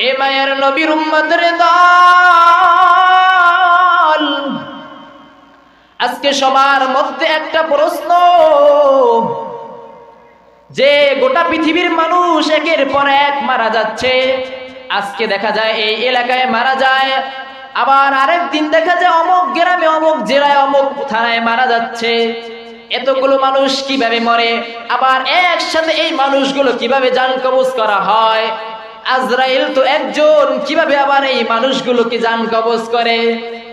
এ মায়ের নবীর উম্মতের দল, আজকে সবার মধ্যে একটা প্রশ্ন, যে গোটা পৃথিবীর মানুষ একের পর এক মারা যাচ্ছে। আজকে দেখা যায় এই এলাকায় মারা যায়, আবার আরেক দিন দেখা যায় অমুক গ্রামে, অমুক জেলায়, অমুক থানায় মারা যাচ্ছে। এতগুলো মানুষ কিভাবে মরে, আবার একসাথে এই মানুষগুলো কিভাবে জান কবজ করা হয়? আজরাইল তো একজন, কিভাবে আবার এই মানুষগুলোকে জান কবজ করে?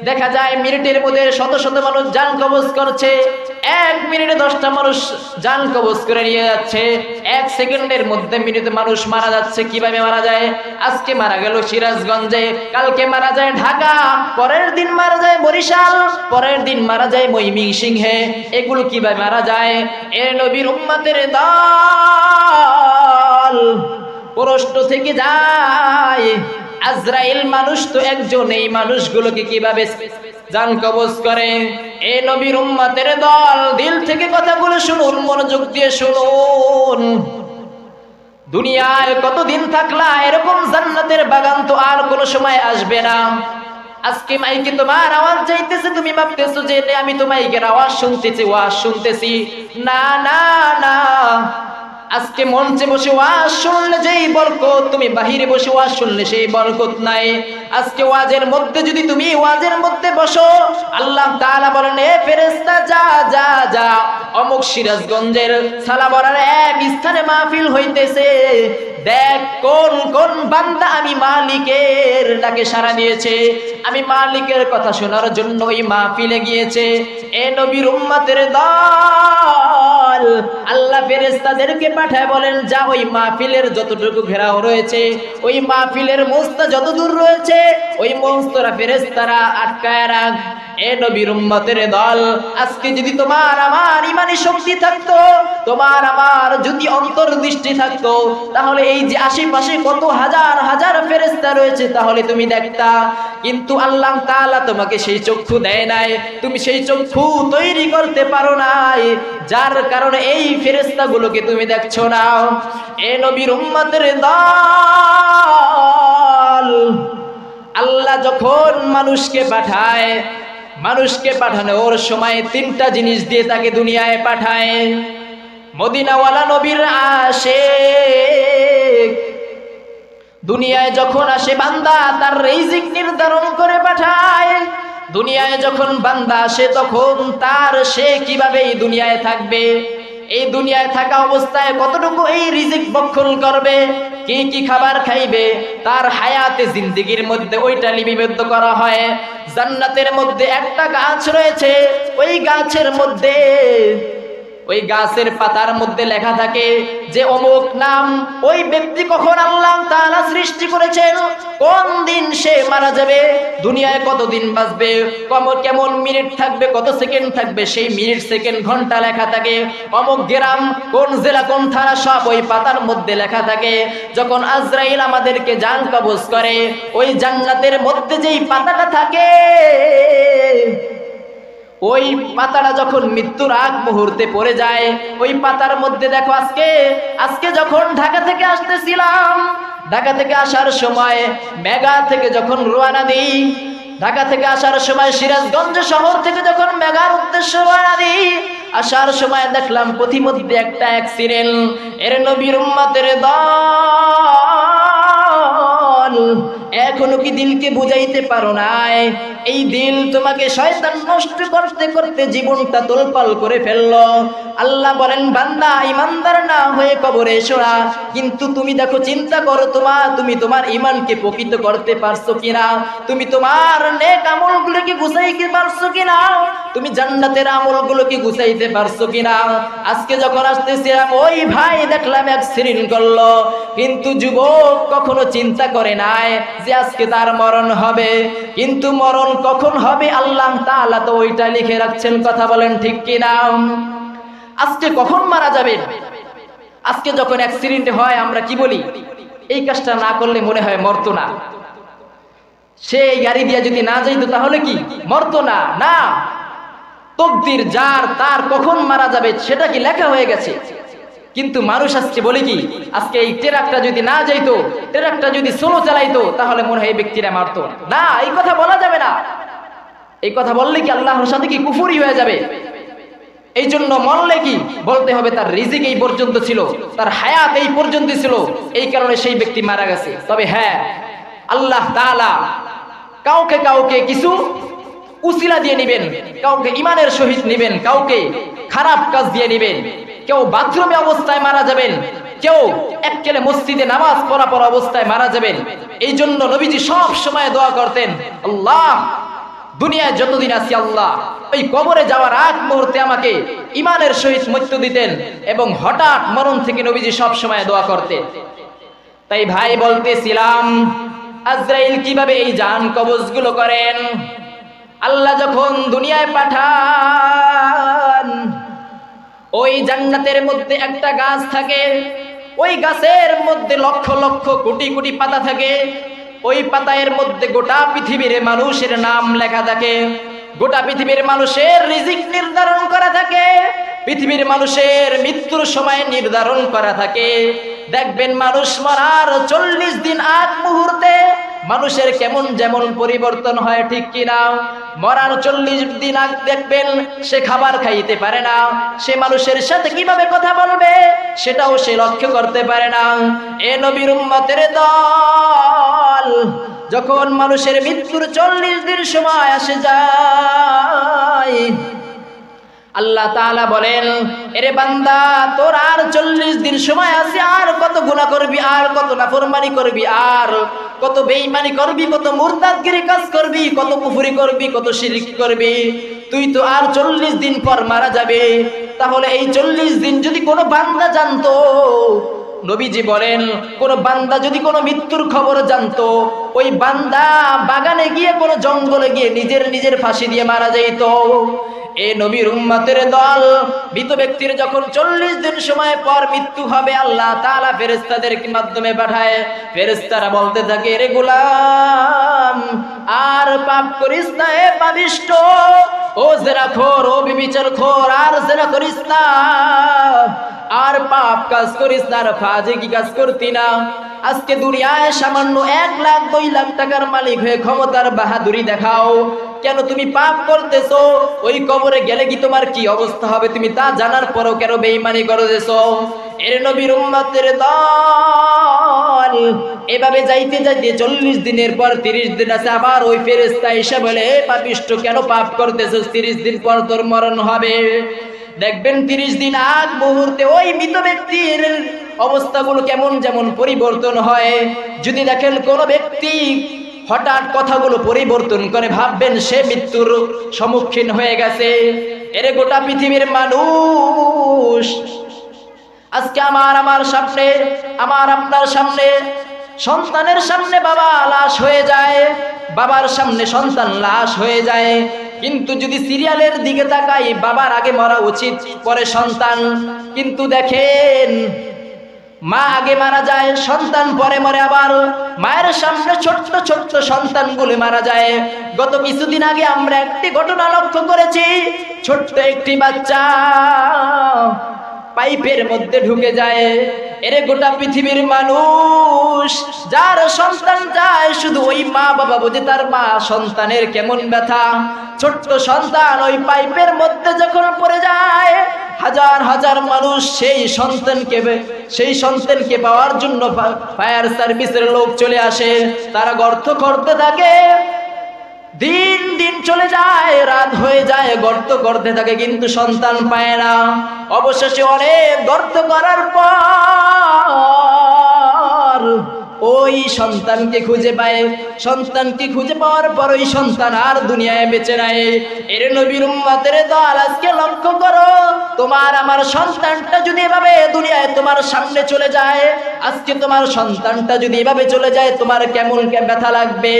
দেখা যায় মিনিটের মধ্যে শত শত মানুষ জান কবজ করছে, 1 মিনিটে 10টা মানুষ জান কবজ করে নিয়ে যাচ্ছে, 1 সেকেন্ডের মধ্যে মিনিটে মানুষ মারা যাচ্ছে। কিভাবে মারা যায়? আজকে মারা গেল সিরাজগঞ্জে, কালকে মারা যায় ঢাকা, পরের দিন মারা যায় বরিশাল, পরের দিন মারা যায় ময়মনসিংহে। এগুলো কিভাবে মারা যায়? এ নবীর উম্মতের দল, প্রশ্ন থেকে যায়, আজরাইল মানুষ তো একজন, এই মানুষগুলোকে কিভাবে জান কবজ করে? এ নবীর উম্মতের দল, দিল থেকে কথাগুলো শুনুন, মনোযোগ দিয়ে শুনুন। দুনিয়ায় কতদিন থাকলা? এরকম জান্নাতের বাগান তো আর কোনো সময় আসবে না। আজকে মাইকে তোমার আওয়াজ যাইতেছে, তুমি ভাবতেছো যে আমি তো মাইকের আওয়াজ শুনতেছি, ওয়াজ শুনতেছি। না না না, আজকে মঞ্চে বসে ওয়াজ শুনলে যেই বরকত, তুমি বাহিরে বসে ওয়াজ শুনলে সেই বরকত নাই। আজকে ওয়াজের মধ্যে যদি তুমি ওয়াজের মধ্যে বসো, আল্লাহ তাআলা বলেন, এ ফেরেশতা যা যা যা, অমুক সিরাজগঞ্জের সালাবরার এক স্থানে মাহফিল হইতেছে, দেখ কোন কোন বান্দা আমি মালিকের ডাকে সাড়া দিয়েছে, আমি মালিকের কথা শোনার জন্য ওই মাহফিলে গিয়েছে। এ নবীর উম্মতের দল, আল্লাহ ফেরেশতাদেরকে পাঠায় বলেন, যা ওই মাহফিলের যতটুকু ঘেরাও রয়েছে, ওই মাহফিলের মস্তা যত দূর রয়েছে, ওই মস্তরা ফেরেশতারা আটকায় রাখ। এ নবীর উম্মতের দল, আজকে যদি তোমার আমার ইমানি শক্তি থাকতো, তোমার আমার যদি অন্তর্দৃষ্টি থাকতো, তাহলে এই যে আশেপাশে কত হাজার হাজার ফেরেশতা রয়েছে তাহলে তুমি দেখতা। কিন্তু আল্লাহ তাআলা তোমাকে সেই চক্ষু দেয় নাই, তুমি সেই চক্ষু তৈরি করতে পারো নাই, যার কারণে এই ফেরেশতাগুলোকে তুমি দেখছো না। এ নবীর উম্মতের দল, আল্লাহ যখন মানুষকে পাঠায়, মানুষকে পাঠানোর সময় 3টা জিনিস দিয়ে তাকে দুনিয়ায় পাঠায়। মদিনাওয়ালা নবীর আশিক দুনিয়ায় যখন আসে, বান্দা তার রিজিক নির্ধারণ করে পাঠায়। দুনিয়ায় যখন বান্দা আসে, তখন তার সে কিভাবে এই দুনিয়ায় থাকবে, এই দুনিয়ায় থাকা অবস্থায় কতটুকু এই রিজিক ভক্ষণ করবে, কি কি খাবার খাইবে, তার হায়াতে জিন্দেগির মধ্যে ওইটা লিপিবদ্ধ করা হয়। জান্নাতের মধ্যে একটা গাছ রয়েছে, ওই গাছের মধ্যে, ওই গাছের পাতার মধ্যে লেখা থাকে যে অমুক নাম, ওই ব্যক্তি কখন আল্লাহ তাআলা সৃষ্টি করেছেন, কোন দিন সে মারা যাবে, দুনিয়ায় কতদিন বাঁচবে, কেমন মিনিট থাকবে, কত সেকেন্ড থাকবে, সেই মিনিট সেকেন্ড ঘন্টা লেখা থাকে। অমুক গ্রাম, কোন জেলা, কোন থানা, সব ওই পাতার মধ্যে লেখা থাকে। যখন আজরাইল আমাদেরকে জান কবজ করে, ওই জান্নাতের মধ্যে যেই পাতাটা থাকে, ওই পাতাটা যখন মৃত্যুর আগ মুহূর্তে পড়ে যায়, ওই পাতার মধ্যে দেখো, আজকে যখন ঢাকা থেকে আসতেছিলাম, ঢাকা থেকে আসার সময় মেগা থেকে যখন রওনা দিই, ঢাকা থেকে আসার সময় সিরাজগঞ্জ শহর থেকে যখন মেগার উদ্দেশ্যে রওনা দিই, আসার সময় দেখলাম পথিমধ্যে একটা অ্যাক্সিডেন্ট। এর নবীর উম্মতের দল, এখনো কি দিলকে বুঝাইতে পারো নাই? এই দিল তোমাকে শয়তান নষ্ট করতে করতে জীবনটা তোলপাল করে ফেললো। আল্লাহ বলেন, বান্দা ইমানদার না হয়ে কবরে এসো না, কিন্তু তুমি দেখো, চিন্তা করো, তুমি তোমার ইমানকে প্রকৃত করতে পারছো কিনা, তুমি তোমার নেক আমলগুলোকে গুছাইতে পারছো কিনা, তুমি জান্নাতের আমলগুলোকে গুছাইতে পারছো কিনা। আজকে যখন আসতেছিলাম, ওই ভাই দেখলাম অ্যাক্সিডেন্ট করলো, কিন্তু যুবক কখনো চিন্তা করে নাই যে আজকে তার মরণ হবে। কিন্তু মরণ কখন হবে আল্লাহ তাআলা তো ওইটা লিখে রাখছেন। কথা বলেন ঠিক কিনা? আজকে কখন মারা যাবেন? আজকে যখন অ্যাক্সিডেন্ট হয় আমরা কি বলি? এই কাজটা না করলে মনে হয় মরতো না, সেই গাড়ি দিয়ে যদি না যাইতো তাহলে কি মরতো না? না, তকদির যার তার কখন মারা যাবে সেটা কি লেখা হয়ে গেছে? কিন্তু মানুষ আজকে বলে কি, আজকে এই ট্রাকটা যদি না যাইতো, ট্রাকটা যদি স্লো চালাইতো, তাহলে মনে হয় এই ব্যক্তিরা মারতো না। এই কথা বলা যাবে না। এই কথা বললে কি আল্লাহর সাথে কি কুফরি হয়ে যাবে? এই জন্য মরলে কি বলতে হবে তার রিজিক এই পর্যন্ত ছিল, তার হায়াত এই পর্যন্ত ছিল, এই কারণে সেই ব্যক্তি মারা গেছে। তবে হ্যাঁ, আল্লাহ তাআলা কাউকে কাউকে কিছু উসিলা দিয়ে নিবেন, কাউকে ইমানের সহিত নিবেন, কাউকে খারাপ কাজ দিয়ে নিবেন। কেউ বাথরুমে অবস্থায় মারা যাবেন, কেউ এককেলে মসজিদে নামাজ পড়া অবস্থায় মারা যাবেন। এই জন্য নবীজি সব সময় দোয়া করতেন, আল্লাহ দুনিয়ায় যতদিন আছি আল্লাহ ওই কবরে যাওয়ার আগ মুহূর্তে আমাকে ইমানের সহিত মৃত্যু দিতেন, এবং হঠাৎ মরণ থেকে নবীজি সব সময় দোয়া করতেন। তাই ভাই বলতেছিলাম, আজরাইল কিভাবে এই জান কবজগুলো করেন? আল্লাহ যখন দুনিয়ায় পাঠান, ওই জান্নাতের মধ্যে একটা গাছ থাকে, ওই গাছের মধ্যে লক্ষ লক্ষ কোটি কোটি পাতা থাকে। ওই পাতায়ের মধ্যে গোটা পৃথিবীর মানুষের নাম লেখা থাকে, গোটা পৃথিবীর মানুষের রিজিক নির্ধারণ করা থাকে, পৃথিবীর মানুষের মৃত্যুর সময় নির্ধারণ করা থাকে। দেখবেন মানুষ মরার 40 দিন আগ মুহূর্তে মানুষের কেমন যেমন পরিবর্তন হয়, ঠিক কিনা? মরার 40 দিন আগ দেখবেন সে খাবার খাইতে পারে না, সে মানুষের সাথে কিভাবে কথা বলবে সেটাও সে লক্ষ্য করতে পারে না। এ নবীর উম্মতের দল, যখন মানুষের মৃত্যুর 40 দিন সময় আসে যায়, আল্লাহ তাআলা বলেন, এরে বান্দা তোর আর 40 দিন সময় আছে, আর কত গুনাহ করবি, আর কত নাফরমানি করবি, আর কত বেঈমানি করবি, কত মুরতাদগিরি কাজ করবি, কত কুফরি করবি, কত শিরক করবি। তুই তো আর 40 দিন পর মারা যাবে। তাহলে এই 40 দিন যদি কোনো বান্দা জানতো, নবীজি বলেন কোন বান্দা যদি কোনো মৃত্যুর খবর জানতো, ওই বান্দা বাগানে গিয়ে কোনো জঙ্গলে গিয়ে নিজের ফাঁসি দিয়ে মারা যাইত। এ নবীর উম্মতের দল, মৃত ব্যক্তির যখন 40 দিন সময় পর মৃত্যু হবে, আল্লাহ তাআলা ফেরেশতাদের মাধ্যমে পাঠায়। ফেরেশতারা বলতে থাকে, রে গোলাম আর পাপ করিস না, এ পাপিষ্ঠ, ও জেনাখোর, ও বিবিচারখোর, আর জেনা করিস না, আর পাপ কাজ করিস না, আর ফাজিকি কাজ করতি না। আজকে দুনিয়ায় সামান্য 1 লাখ 2 লাখ টাকার মালিক হয়ে ক্ষমতার বাহাদুরি দেখাও, কেন তুমি পাপ করতেছো? ওই কবরে গেলে কি তোমার কি অবস্থা হবে তুমি তা জানার পরও কেন বেঈমানি করতেছো? এর নবীর উম্মতের দল, এভাবে যাইতে যাইতে 40 দিনের পর 30 দিন আছে, আবার ওই ফেরেশতা এসে বলে, পাপিষ্ঠ কেন পাপ করতেছো? 30 দিন পর তোর মরণ হবে। দেখবেন 30 দিন আগ মুহূর্তে ওই মৃত ব্যক্তির অবস্থাগুলো কেমন যেমন পরিবর্তন হয়। যদি দেখেন কোন ব্যক্তি হঠাৎ কথাগুলো পরিবর্তন করে, ভাববেন সে মৃত্যুর সম্মুখীন হয়ে গেছে। এর গোটা পৃথিবীর মানুষ আজকে আমার সামনে, আমার আপনার সামনে, সন্তানের সামনে বাবা লাশ হয়ে যায়, বাবার সামনে সন্তান লাশ হয়ে যায়। কিন্তু যদি সিরিয়ালের দিকে তাকাই, বাবার আগে মরা উচিত, পরে সন্তান। কিন্তু দেখেন মা আগে মারা যায়, সন্তান পরে মরে। আবার মায়ের সামনে ছোট্ট ছোট্ট সন্তানগুলো মারা যায়। গত কিছুদিন আগে আমরা একটি ঘটনা লক্ষ্য করেছি, ছোট্ট একটি বাচ্চা পাইপের মধ্যে ঢুকে যায়। এর গোটা পৃথিবীর মানুষ যার সন্তান যায়, শুধু ওই মা বাবা বোঝে তার মা সন্তানের কেমন ব্যথা। ছোট্ট সন্তান ওই পাইপের মধ্যে যখন পড়ে যায়, হাজার হাজার মানুষ সেই সন্তানকে পাওয়ার জন্য ফায়ার সার্ভিসের লোক চলে আসে, তারা গর্ত করতে থাকে। দিন দিন চলে যায়, রাত হয়ে যায়, গর্ত করতে থাকে, কিন্তু সন্তান পায় না। অবশেষে অনেক গর্ত করার পর ওই সন্তানকে খুঁজে পায়। সন্তানকে খুঁজে পাওয়ার পর ওই সন্তান আর দুনিয়ায় বেঁচে নাই। এর নবীর উম্মতের দল, আজকে লক্ষ্য করো, তোমার আমার সন্তানটা যদি এভাবে দুনিয়ায় তোমার সামনে চলে যায়, আজকে তোমার সন্তানটা যদি এভাবে চলে যায়, তোমার কেমন ব্যথা লাগবে।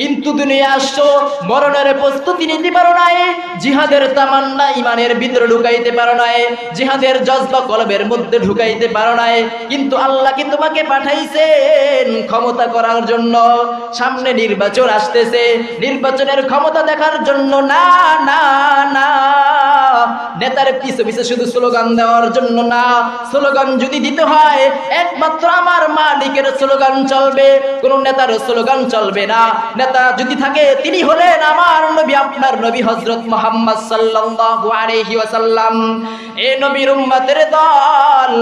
কিন্তু দুনিয়া আসছো, মরণের প্রস্তুতি নিতে পারো নাই, জিহাদের তামান্না ইমানের ভিতরে ঢুকাইতে পারো নাই, জিহাদের জজবা কলবের মধ্যে ঢুকাইতে পারো নাই। কিন্তু আল্লাহ কি তোমাকে পাঠাইছেন ক্ষমতা করার জন্য? সামনে নির্বাচন আসতেছে, নির্বাচনের ক্ষমতা দেখার জন্য না, না না, নেতার পিছু পিছে শুধু স্লোগান দেওয়ার জন্য না, স্লোগান যদি দিতে হয় একমাত্র আমার মালিকের স্লোগান চলবে, কোন নেতার স্লোগান চলবে না। নেতা যদি থাকে তিনি হলেন আমার নবী, আপনার নবী হযরত মুহাম্মদ সাল্লাল্লাহু আলাইহি ওয়াসাল্লাম। এই নবীর উম্মতের দল,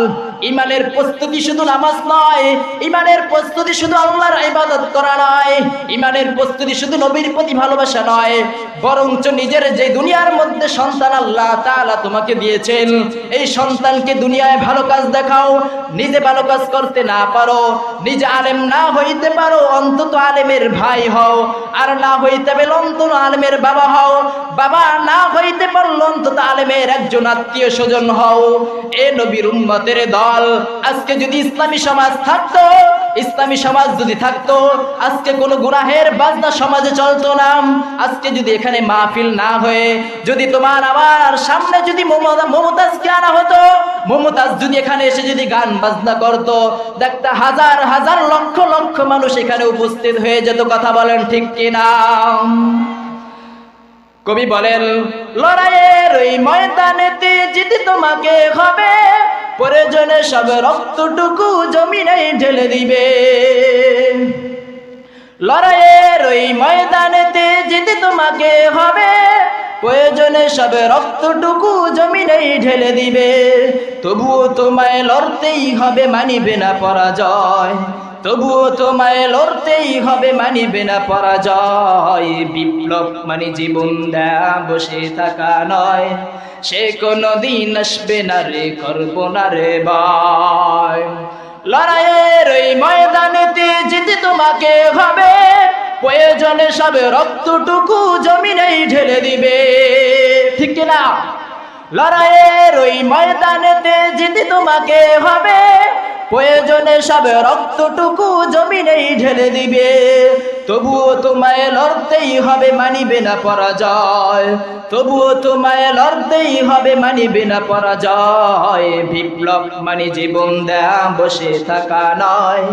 ঈমানের প্রস্তুতি শুধু নামাজ নয়, ঈমানের প্রস্তুতি শুধু আল্লাহর ইবাদত করা নয়, ঈমানের প্রস্তুতি শুধু নবীর প্রতি ভালোবাসা নয়, বরঞ্চ নিজের যে দুনিয়ার মধ্যে সন্তান আল্লাহ তাআলা তোমাকে দিয়েছেন, এই সন্তানকে দুনিয়ায় ভালো কাজ দেখাও। নিজে ভালো কাজ করতে না পারো, নিজে আলেম না হইতে পারো, অন্তত আলেমের ভাই হও, আর না হইতে পারলে অন্তত আলেমের বাবা হও, বাবা না হইতে পারলে অন্তত আলেমের একজন আত্মীয় স্বজন হও। এ নবীর উম্মতের দল, আজকে যদি ইসলামী সমাজ থাকতো, ইসলামী সমাজ যদি থাকতো, আজকে কোনো গুনাহের বাজনা সমাজে চলতো না। আজকে যদি এখানে মাহফিল না হয়ে যদি তোমার আমার সামনে যদি মমতাজকে আনা হতো, মমতাজ যদি এখানে এসে যদি গান বাজনা করতো, দেখতে হাজার হাজার লক্ষ লক্ষ মানুষ এখানে উপস্থিত হয়ে যেত। কথা বলেন ঠিক কিনা? কবি বলেন, লড়াইয়ের ওই ময়দানেতে জিতে তোমাকে হবে, প্রয়োজনে সব রক্তটুকু জমিনে ঢেলে দিবে। লড়াইয়ের ওই ময়দানেতে জিতে তোমাকে হবে, প্রয়োজনে সব রক্তটুকু জমিনে ঢেলে দিবে। তবুও তোমায় লড়তেই হবে, মানিবে না পরাজয়, তবুও তোমায় লড়তেই হবে, মানিবে না পরাজয়। বিপ্লব মানে জীবন দেয়া, বসে থাকা নয়, সে কোনো দিন আসবে না রে, করব না রে ভয়। লড়াইয়ের ওই ময়দানেতে জিতে তোমাকে হবে, প্রয়োজনে সব রক্তটুকু জমিনেই ঢেলে দিবে। ঠিক কিনা? লড়াইয়ের ওই ময়দানেতে জিতে তোমাকে হবে, প্রয়োজনে সব রক্তটুকু জমিনেই ঢেলে দিবে। তবুও তোমায় লড়তেই হবে, মানিবে না পরাজয়, তবুও তোমায় লড়তেই হবে, মানিবে না পরাজয়। বিপ্লব মানে জীবন দেয়া, বসে থাকা নয়,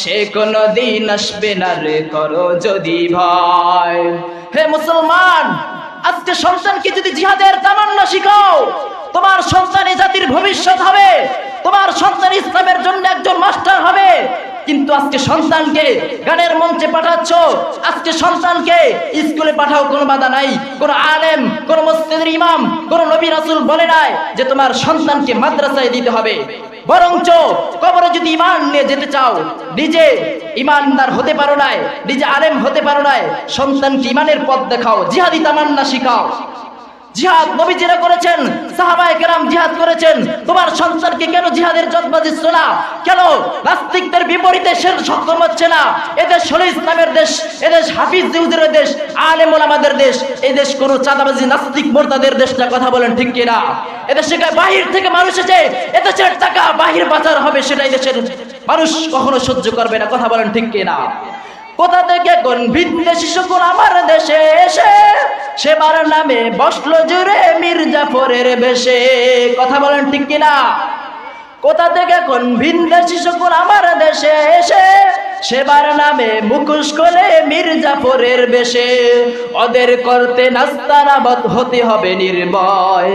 সে কোনো দিন আসবে না রে, করো যদি ভয়। হে মুসলমান, আজকে সন্তানকে যদি জিহাদের তামান্না শিখাও, তোমার সন্তান এই জাতির ভবিষ্যৎ হবে, তোমার সন্তান ইসলামের জন্য একজন মাস্টার হবে। কিন্তু আজকে সন্তানকে গানের মঞ্চে পাঠাচ্ছ, আজকে সন্তানকে স্কুলে পাঠাও, কোনো বাধা নাই, কোনো আলেম, কোনো মসজিদের ইমাম, কোনো নবী রাসূল বলে নাই যে তোমার সন্তানকে মাদ্রাসায় দিতে হবে। বরঞ্চ কবরে যদি ঈমান নিয়ে যেতে চাও, নিজে ঈমানদার হতে পারো নাই, নিজে আলেম হতে পারো নাই, সন্তানকে ঈমানের পথ দেখাও, জিহাদি তামান্না শিখাও। জিহাদ নবীজিরা করেছেন, সাহাবায়ে কেরাম জিহাদ করেছেন, তোমার সন্তানকে কেন জিহাদের জজ্বা দিচ্ছ না? কেন নাস্তিকদের বিপরীতে সে সক্ষম হচ্ছে না? এদেশ হলো ইসলামের দেশ, এদেশ হাফিজ জিহুদের দেশ, আলেম ওলামাদের দেশ, এই দেশ কোনো চাঁদাবাজি নাস্তিক মোরতাদের দেশ না। কথা বলেন ঠিক কিনা? এদেশে বাহির থেকে মানুষ এসে এদেশের টাকা বাহির পাচার হবে, সেটাই দেশের মানুষ কখনো সহ্য করবে না। কথা বলেন ঠিক কিনা? কোথা থেকে কোন বিদেশি সকল আমার দেশে এসে সেবার নামে বসলো জুড়ে মির্জাফরের বেশে। কথা বলেন ঠিক কিনা? কোথা থেকে কোন বিদেশি সকল আমার দেশে এসে সেবার নামে মুখোশ করে মির্জাফরের বেশে। ওদের করতে নাস্তানাবদ হতে হবে নির্ভয়,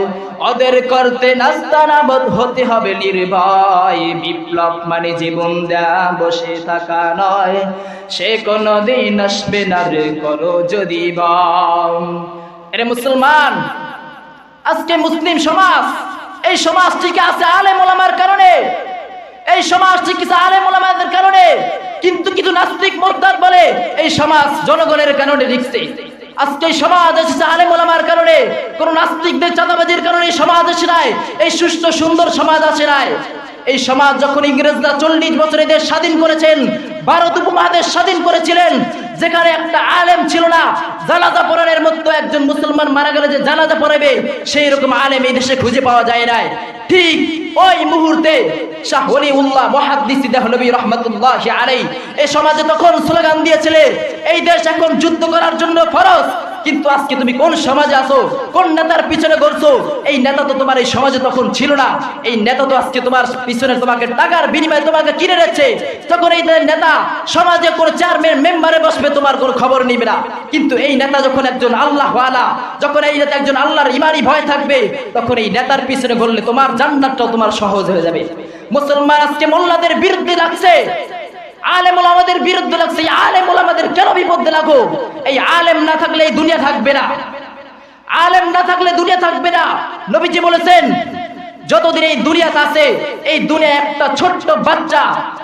ওদের করতে নাস্তানাবদ হতে হবে নির্ভয়। বিপ্লব মানে জীবন দেয়া, বসে থাকা নয়, সে কোনো দিন আসবে না রে, করো যদি ভয়। এরে মুসলমান, আজকে মুসলিম সমাজ, এই সমাজ টিকে আছে আলেম ওলামার কারণে, এই সমাজ টিকে আছে আলেম ওলামাদের কারণে। কিন্তু কিছু নাস্তিক মোরতাদ বলে এই সমাজ জনগণের কারণে টিকছে। আজকে এই সমাজ এসেছে আলেম ওলামার কারণে, কোন নাস্তিকদের চাঁদাবাজির কারণে এই সমাজ আসে নাই, এই সুস্থ সুন্দর সমাজ আসে নাই। এই সমাজ যখন ইংরেজরা 40 বছরে দেশ স্বাধীন করেছেন, ভারত উপমহাদেশ স্বাধীন করেছিলেন, যেখানে একটা আলেম ছিল না, জানাজা পড়ানোর মতো একজন মুসলমান মারা গেলে যে জানাজা পড়াবে সেই রকম আলেম এই দেশে খুঁজে পাওয়া যায় নাই। ঠিক ওই মুহূর্তে শাহ ওলিউল্লাহ মুহাদ্দিস দেহলভী রাহমাতুল্লাহি আলাইহি এই সমাজে তখন স্লোগান দিয়েছিলেন, এই দেশ এখন যুদ্ধ করার জন্য ফরজ, কিন্তু আজকে তুমি কোন সমাজে আছো, কোন নেতার পিছনে ঘুরছো? এই নেতা তো তোমার এই সমাজে তখন ছিল না। এই নেতা তো আজকে তোমার পিছনে তোমাকে টাকার বিনিময়ে তোমাকে কিনে নিচ্ছে। তখন এই নেতা সমাজে কোন চেয়ারম্যান মেম্বারে বসবে, তোমার কোনো খবর নিবে না। কিন্তু এই নেতা যখন একজন আল্লাহওয়ালা, যখন এই নেতা একজন আল্লাহর ইমানি ভয় থাকবে, তখন এই নেতার পিছনে ঘুরলে তোমার জান্নাতটাও তোমার সহজ হয়ে যাবে। মুসলমান আজকে মোল্লাদের বিরুদ্ধে লাগছে, আলেম ওলামাদের বিরুদ্ধে লাগছে। এই আলেম ওলামাদের কেন বিপদে লাগো? এই আলেম না থাকলে এই দুনিয়া থাকবে না, আলেম না থাকলে দুনিয়া থাকবে না। নবীজি বলেছেন, যতদিন এই দুনিয়াতে আছে, এই দুনিয়া একটা ছোট্ট বাচ্চা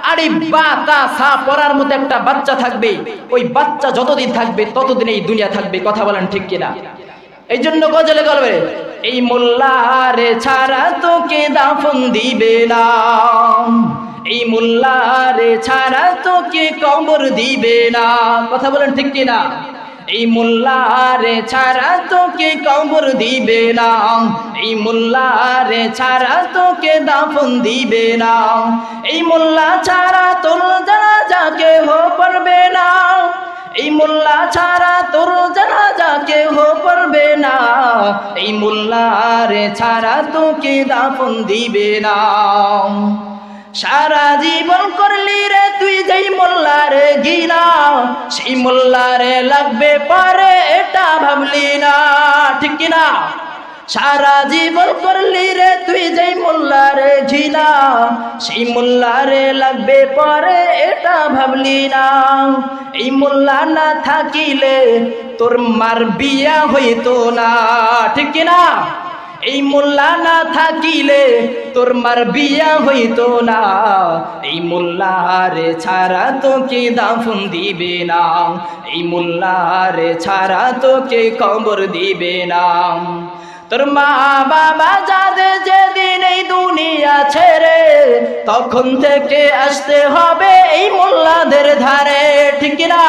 আরে বা তা সা পড়ার মতো একটা বাচ্চা থাকবে। ওই বাচ্চা যতদিন থাকবে ততদিন এই দুনিয়া থাকবে। কথা বলেন ঠিক কিনা? এই জন্য গজলে বলবে, এই মোল্লারে ছাড়া তোকে দাফন দিবে না, এই মোল্লারে ছাড়া তোকে কবর দিবে না। কথা বলেন ঠিক কিনা? এই মোল্লারে ছাড়া তোকে কবর দিবে না, এই মোল্লারে ছাড়া তোকে দাফন দিবে না, এই মোল্লা ছাড়া তোর জানাজা কেহ পড়বে না, এই মোল্লা ছাড়া তোর জানাজা কেহ পড়বে না, এই মোল্লারে ছাড়া তোকে দাফন দিবে না। সারা জীবন করলি রে তুই যেই মোল্লারে ঘৃণা, সেই মোল্লারে লাগবে পরে এটা ভাবলি না। ঠিক কিনা? সারা জীবন করলি রে তুই যেই মোল্লারে ঘৃণা, সেই মোল্লারে লাগবে পরে এটা ভাবলি না। এই মোল্লা না থাকিলে তোর মার বিয়া হইতো না। ঠিক কিনা? এই মোল্লা না থাকিলে তোর মার বিয়া হইতো না, এই মোল্লারে ছাড়া তোকে দাফন দিবে না, এই মোল্লারে ছাড়া তোকে কবর দিবে না। তোর মা বাবা যাবে যেদিন এই দুনিয়া ছেড়ে, তখন থেকে আসতে হবে এই মোল্লাদের ধারে। ঠিক না?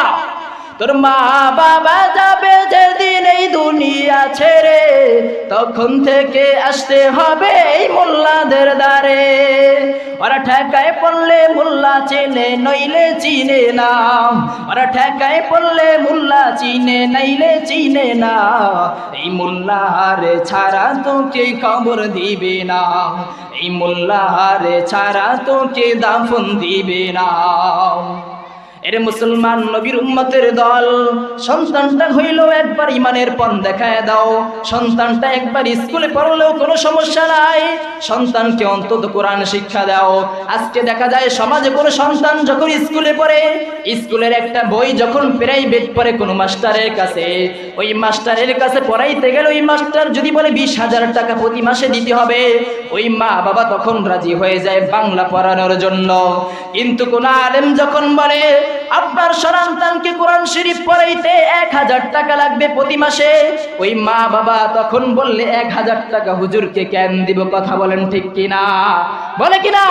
তোর মা বাবা যাবে যেদিন এই দুনিয়া ছেড়ে, তখন থেকে আসতে হবে এই মোল্লাদের দ্বারে। ওরা ঠেকায় পড়লে মোল্লা চেনে নইলে চিনে না, ওরা ঠেকায় পড়লে মোল্লা চিনে নইলে চিনে না, এই মোল্লারে ছাড়া তোকে কবর দিবে না, এই মোল্লারে ছাড়া তোকে দাফন দিবে না। এরে মুসলমান নবীর উম্মতের দল, সন্তানটা হইল একবার ইমানের পথ দেখায় দাও। সন্তানটা একবার স্কুলে পড়লেও কোনো সমস্যা নাই, সন্তানকে অন্তত কোরআন শিক্ষা দাও। আজকে দেখা যায় সমাজে কোনো সন্তান যখন স্কুলে পড়ে, স্কুলের একটা বই যখন প্রাইভেট পড়ে কোনো মাস্টারের কাছে, ওই মাস্টারের কাছে পড়াইতে গেলে ওই মাস্টার যদি বলে 20,000 টাকা প্রতি মাসে দিতে হবে, ওই মা বাবা তখন রাজি হয়ে যায় বাংলা পড়ানোর জন্য। কিন্তু কোন আলেম যখন বলে আপনার সন্তানকে কোরআন শরীফ পড়াইতে 1000 টাকা লাগবে প্রতি মাসে, ওই মা বাবা তখন বললে 1000 টাকা হুজুরকে কেন দিব? কথা বলেন ঠিক কিনা? বলে কিনা?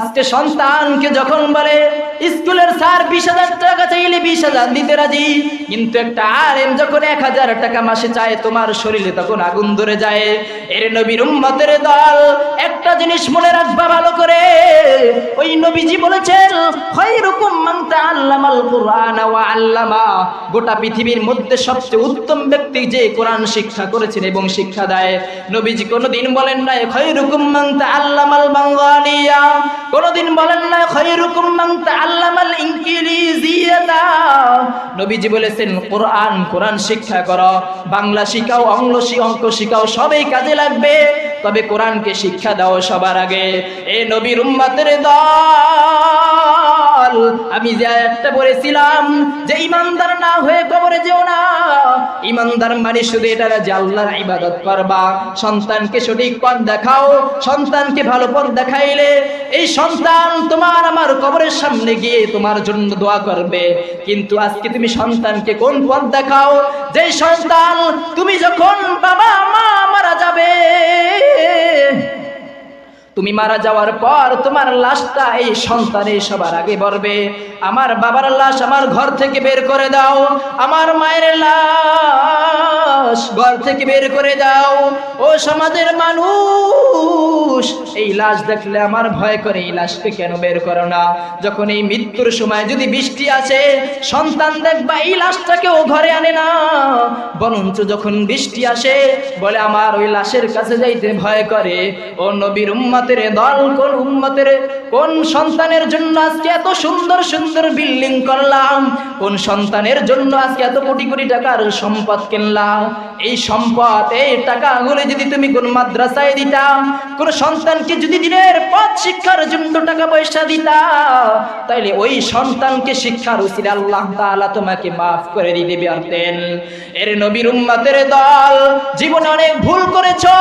আজকে সন্তানকে যখন বলে স্কুলের স্যার 20,000 টাকা চাইলে 20,000 দিতে রাজি, কিন্তু একটা আলেম যখন 1000 টাকা মাসে চায় তোমার শরীরে তখন আগুন ধরে যায়। এর নবীর উম্মতের দল, একটা জিনিস মনে রাখবা ভালো করে, ওই নবীজি বলেছেন খায়রুকুম মান তাআল্লামাল কুরআন ওয়া আল্লামা, গোটা পৃথিবীর মধ্যে সবচেয়ে উত্তম ব্যক্তি যে কোরআন শিক্ষা করেছেন এবং শিক্ষা দেয়। নবীজি কোনোদিন বলেন নাই খায়রুকুম মান তাআল্লামাল বাঙ্গালিয়া, কোনদিন বলেন না খায়রুকুম মান তাআল্লামাল ইনকিলিজিয়াতা। নবীজি বলেছেন কোরআন শিক্ষা করো, বাংলা শিখাও, অঙ্ক শিখাও, সবই কাজে লাগবে, তবে কোরআনকে শিক্ষা দাও সবার আগে। এ নবীর উম্মতের দল, আমি যে একটা বলেছিলাম যে ইমানদার না হয়ে কবরে যেও না, ইমানদার মানে শুধু এটা না যে আল্লাহর ইবাদত করবা, সন্তানকে সঠিক পথ দেখাও। সন্তানকে ভালো পথ দেখাইলে এই সন্তান তোমার আমার কবরের সামনে গিয়ে তোমার জন্য দোয়া করবে। কিন্তু আজকে তুমি সন্তানকে কোন পথ দেখাও? যে সন্তান তুমি যখন বাবা মা মারা যাবে, তুমি মারা যাওয়ার পর তোমার লাশটা এই সন্তানের সবার আগে বলবে আমার বাবার লাশ আমার ঘর থেকে বের করে দাও, আমার মায়ের লাশ লাশ ঘর থেকে বের করে দাও। ও সমাজের মানুষ, এই লাশ দেখলে আমার ভয় করে, এই লাশকে কেন বের করো না? যখন এই মৃত্যুর সময় যদি বৃষ্টি আসে, সন্তান দেখবা এই লাশটাকেও ঘরে আনে না, বরঞ্চ যখন বৃষ্টি আসে বলে আমার ওই লাশের কাছে যাইতে ভয় করে। ও নবীর উম্মতের দল, কোন উম্মতের কোন সন্তানের জন্য আজকে এত সুন্দর সুন্দর বিল্ডিং করলাম? কোন সন্তানের জন্য আজকে এত কোটি কোটি টাকার সম্পদ কিনলাম? এই সম্পদ, এই টাকাগুলো যদি তুমি কোন মাদ্রাসায় দিতা, কোন সন্তানকে যদি দিনের পথ শিক্ষার জন্য টাকা পয়সা দিতা, তাইলে ওই সন্তানকে শিক্ষার উসিলে আল্লাহ তাআলা তোমাকে মাফ করে দিতে পারতেন। এর নবীর উম্মতের দল, জীবনে অনেক ভুল করেছো,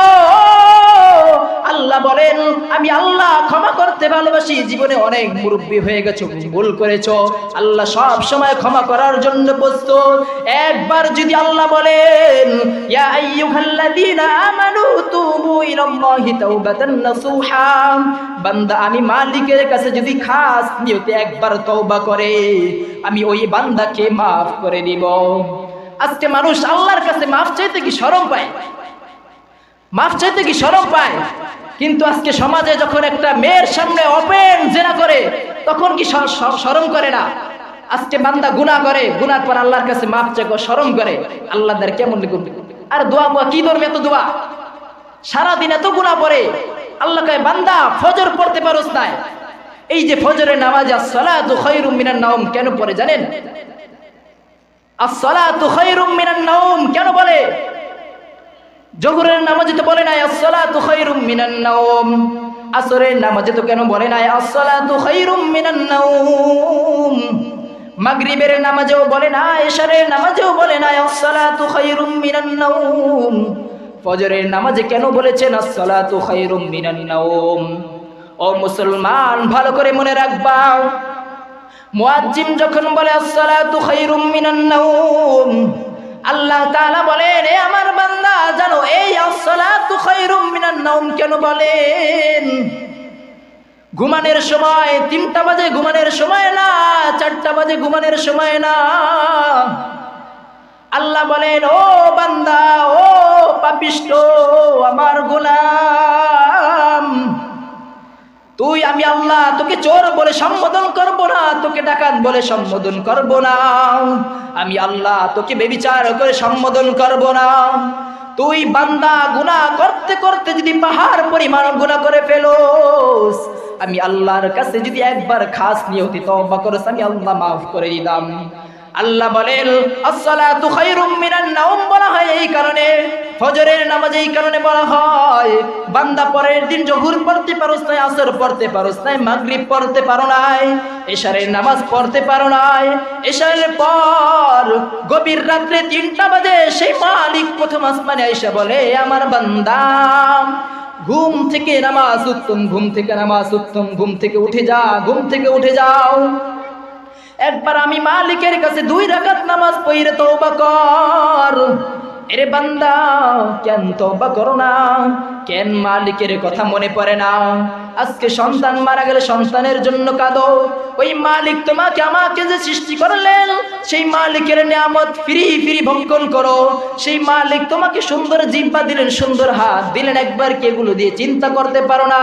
আল্লাহ বলেন আমি আল্লাহ ক্ষমা করতে ভালোবাসি। জীবনে অনেক মুরব্বী হয়ে গেছো, ভুল করেছো, আল্লাহ সব সময় ক্ষমা করার জন্য প্রস্তুত। একবার যদি আল্লাহ বলেন ইয়া আইয়ুহাল্লাযীনা আমানু তুবু ইলাল্লাহি তাওবাতান নাসুহা, বান্দা আমি মালিকের কাছে যদি খাস নিয়তে একবার তওবা করে, আমি ওই বান্দাকে মাফ করে দিব। আজকে মানুষ আল্লাহর কাছে মাফ চাইতে কি শরম পায়? মাফ চাইতে কি শরম পায়? কিন্তু আজকে সমাজে যখন একটা মেয়ের সামনে ওপেন জিনা করে, তখন কি শরম করে না? আজকে বান্দা গুনাহ করে, গুনার পর আল্লাহর কাছে মাফ চাইতে শরম করে। আল্লাহ দ্বার কেমন লিখুন? আর দোয়া কি ধরবে এত দোয়া? সারাদিন এত গুনাহ পড়ে, আল্লাহ কয় বান্দা ফজর পড়তে পারোস না। এই যে ফজরের নামাজ as-সালাতু খায়রুম মিনান নাওম কেন পড়ে জানেন? as-সালাতু খায়রুম মিনান নাওম কেন বলে? জোহরের নামাজে তো বলে নাই as-সালাতু খায়রুম মিনান নাওম, আসরের নামাজে তো কেন বলে নাই as-সালাতু খায়রুম মিনান নাওম, মাগরিবের নামাজেও বলে না, ইশারের নামাজেও বলে না as-সালাতু খায়রুম মিনান নাওম, ফজরের নামাজে কেন বলেছেন as-সালাতু খায়রুম মিনান নাওম? ও মুসলমান, ভালো করে মনে রাখবা, মুয়াজ্জিন যখন বলে as-সালাতু খায়রুম মিনান নাওম, আল্লাহ তাআলা বলেন এ আমার বান্দা জানো এই as-সালাতু খায়রুম মিনান নাওম কেন বলেন? ঘুমানোর সময় 3টা বাজে ঘুমানোর সময় না, 4টা বাজে ঘুমানোর সময় না। আল্লাহ বলেন ও বান্দা, ও পাপিষ্ঠ আমার গোলাম, তুই আমি আল্লাহ তোকে চোর বলে সম্বোধন করব না, তোকে ডাকাত বলে সম্বোধন করব না, আমি আল্লাহ তোকে বেবিচার করে সম্বোধন করব না। তুই বান্দা গুনাহ করতে করতে যদি পাহাড় পরিমাণ গুনাহ করে ফেলোস, আমি আল্লাহর কাছে যদি একবার খাস নিয়তে তওবা করস, আমি আল্লাহ মাফ করে দিলাম। আল্লাহ বলেন as-সালাতু খায়রুম মিনান নাওম বলা হয় এই কারণে, ফজরের নামাজ এই কারণে বলা হয় বান্দা পরের দিন জোহর পড়তে পারোস নাই, আসর পড়তে পারোস নাই, মাগরিব পড়তে পারো নাই, ইশারের নামাজ পড়তে পারো নাই, ইশারের পর গভীর রাত্রে 3টা বাজে সেই মালিক প্রথম আসমানে আইসা বলে আমার বান্দা ঘুম থেকে নামাজ উত্তম, ঘুম থেকে নামাজ উত্তম, ঘুম থেকে উঠে যা, ঘুম থেকে উঠে যাও, একবার আমি মালিকের কাছে 2 রাকাত নামাজ পড়ে তওবা কর। এরে বান্দা কেন তওবা করো না? কেন মালিকের কথা মনে পড়ে না? আজকে সন্তান মারা গেলে সন্তানের জন্য কাঁদো, ওই মালিক তোমাকে আমাকে যে সৃষ্টি করলেন সেই মালিকের নিয়ামত ফ্রি ফ্রি ভক্ষণ করো। সেই মালিক তোমাকে সুন্দর জিহ্বা দিলেন, সুন্দর হাত দিলেন, একবার কি এগুলো দিয়ে চিন্তা করতে পারো না?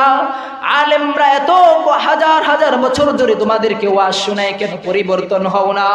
আলেমরা এত হাজার হাজার বছর ধরে তোমাদেরকে ওয়াজ শোনায়, কেন পরিবর্তন হও না?